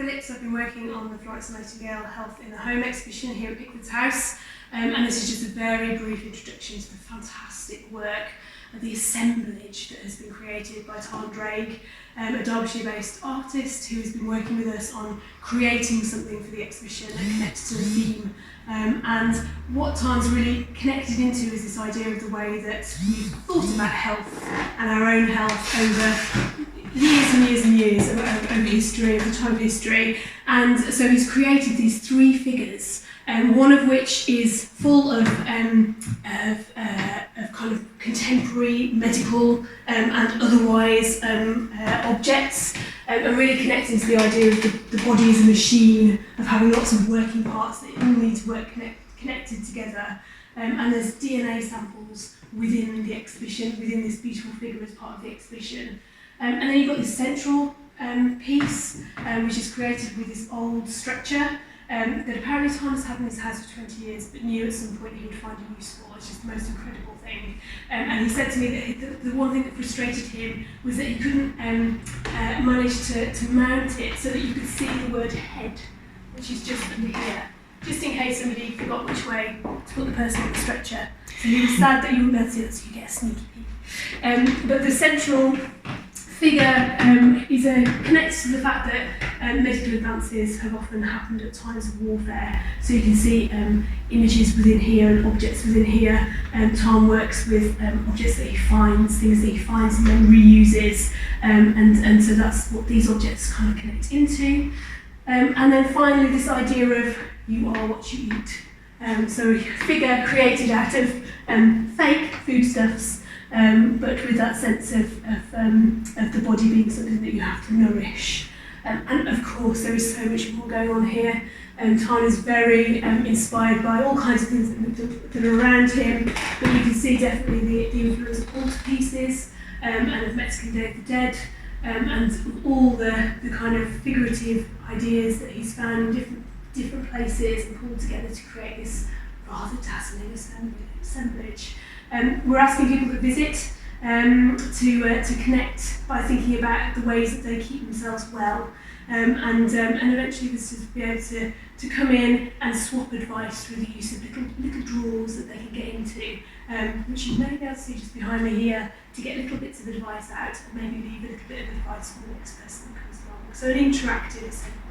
Phillips. I've been working on the Florence Nightingale Health in the Home exhibition here at Pickford's house, and this is just a very brief introduction to the fantastic work of the assemblage that has been created by Tan Draig, a Derbyshire-based artist who has been working with us on creating something for the exhibition that connects to the theme. And what Tan's really connected into is this idea of the way that we've thought about health and our own health over years and years and years over history, over time of history. And so he's created these three figures, one of which is full of kind of contemporary medical and otherwise objects, and really connecting to the idea of the body as a machine, of having lots of working parts that all need to work connected together. And there's DNA samples within the exhibition, within this beautiful figure as part of the exhibition. And then you've got this central piece, which is created with this old stretcher that apparently Tan has had in his house for 20 years, but knew at some point he would find it useful. It's just the most incredible thing. And he said to me that the one thing that frustrated him was that he couldn't manage to mount it so that you could see the word head, which is just under here, just in case somebody forgot which way to put the person on the stretcher. So he was sad that you wouldn't be able to see that, so you get a sneaky peek. But the central figure connects to the fact that medical advances have often happened at times of warfare. So you can see images within here and objects within here. Tan works with objects that he finds, things that he finds and then reuses, and so that's what these objects kind of connect into. And then finally, this idea of you are what you eat. So a figure created out of fake foodstuffs, but with that sense of the body being something that you have to nourish. And of course, there is so much more going on here. Tan is very inspired by all kinds of things that are around him, but you can see definitely the influence of altarpieces and of Mexican Day of the Dead, and all the kind of figurative ideas that he's found in different places and pulled together to create this rather dazzling assemblage. We're asking people to visit to connect by thinking about the ways that they keep themselves well, and eventually visitors will be able to come in and swap advice through the use of little drawers that they can get into, which you may be able to see just behind me here, to get little bits of advice out and maybe leave a little bit of advice for the next person that comes along. So an interactive assembly.